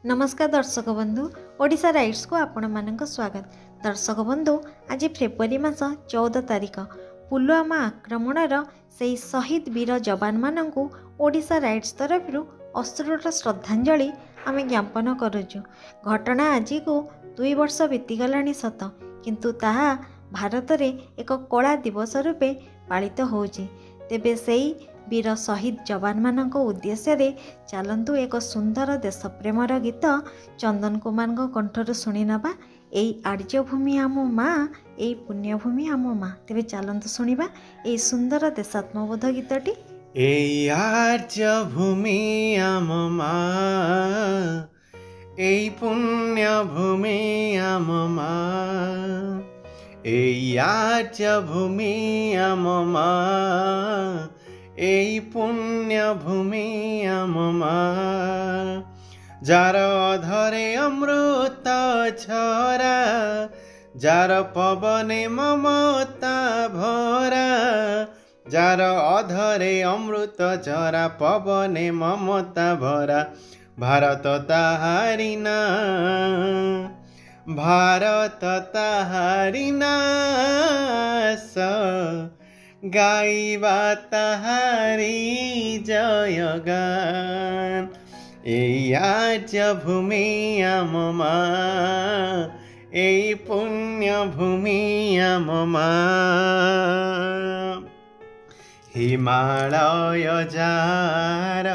नमस्कार दर्शक बंधु ओडिशा राइट्स को आपण मानक स्वागत। दर्शक बंधु आज फेब्रुआरी मास 14 तारिख पुलवामा आक्रमणर से शहीद वीर जवान मानू ओडिशा राइट्स तरफ अश्रुर श्रद्धांजलि आम ज्ञापन करुचु। घटना आज को 2 वर्ष बीतीगला सत किंतु ताहा भारत रे एक कला दिवस रूपे पालित होउची। तेबे सेई वीर शहीद जवान मानक उद्देश्य रे चलंतु एक सुंदर देशप्रेमर गीत चंदन कुमार कंठर शुणी नबा। एई आर्यभूमि आम माँ, एई पुण्यभूमि आम माँ। तेबे चलंतु शुणिबा एई सुंदर देशात्मबोध गीतटी। एई आर्यभूमि आम माँ, एई पुण्यभूमि आम माँ, एई आर्यभूमि आम माँ, एई पुण्यभूमि आम माँ। जार अधरे अमृत झरा, जार पवने ममता भरा, जार अधरे अमृत झरा पवने ममता भरा। भारत ताहारी ना, भारत ताहारी नास, गाइबा ताहारी जयगान। एई आर्यभूमि आम माँ, एई पुण्यभूमि आम माँ। हिमालय जार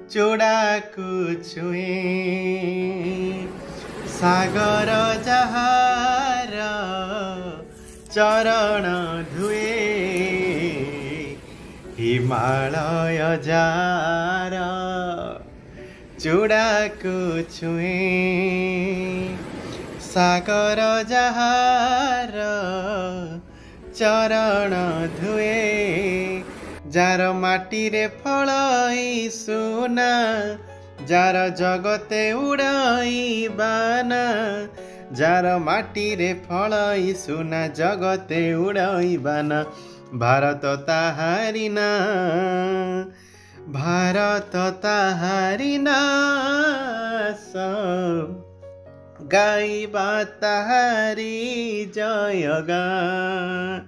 चूड़ाकू छुए, सागर जहार चरण धुए। हिमालय जार चूड़ाकू छुए, सागर जहार चरण धुए। जार माटी रे फलाई सुना, जार जगते उड़ाई बाना, जार माटी रे फलाई सुना जगते उड़ाई बाना। भारत ताहारी ना, भारत ताहारी नास, गाइबा ताहारी जयगान।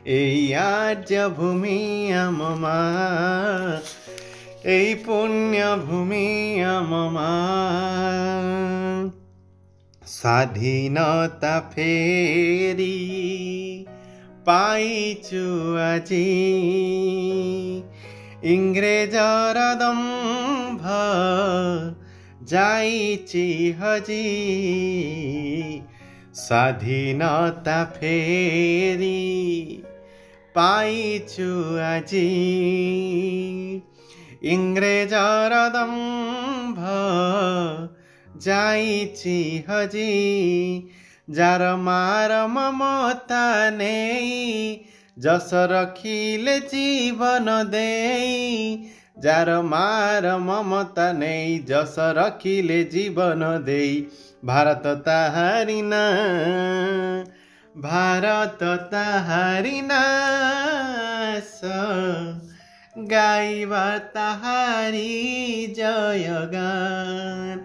एई आर्यभूमि आम माँ, एई पुण्यभूमि आम माँ। स्वाधीनता फेरी पाइचु आजी, इंग्रेजर दंभ जाइची हजी। स्वाधीनता फेरी पाइचु आजी, इंग्रेजर दंभ जाइची हजी। जार मार ममता नेई, जस रखिले जीवन देई। जार मार ममता नेई, जस रखिले जीवन देई। भारत ताहारी ना, भारत ताहारी नास, गाइबा ताहारी जयगान।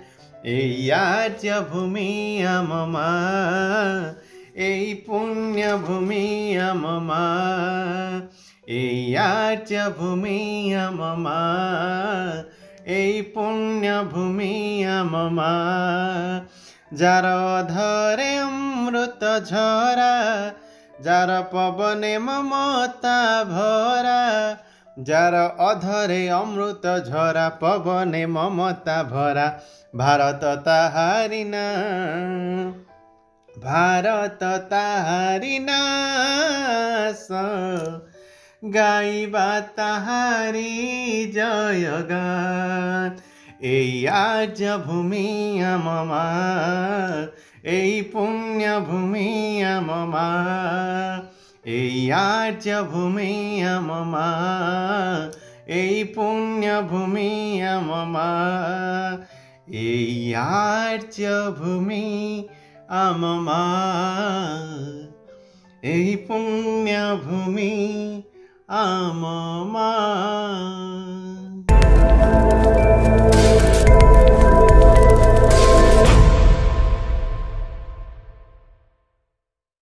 एई आर्यभूमि आम माँ, एई पुण्यभूमि आम माँ, एई आर्यभूमि आम माँ, एई पुण्यभूमि आम माँ। जार अधरे अमृत झरा, जार पवने ममता भरा, जार अधरे अमृत झरा पवने ममता भरा। भारत ताहारी ना, भारत ताहारी नास, गाइबा ताहारी जयगान। एई आर्यभूमि आम माँ, एई पुण्यभूमि आम माँ, एई आर्यभूमि आम माँ, एई पुण्यभूमि आम माँ। एई आर्यभूमि आम माँ, एई पुण्यभूमि आम माँ।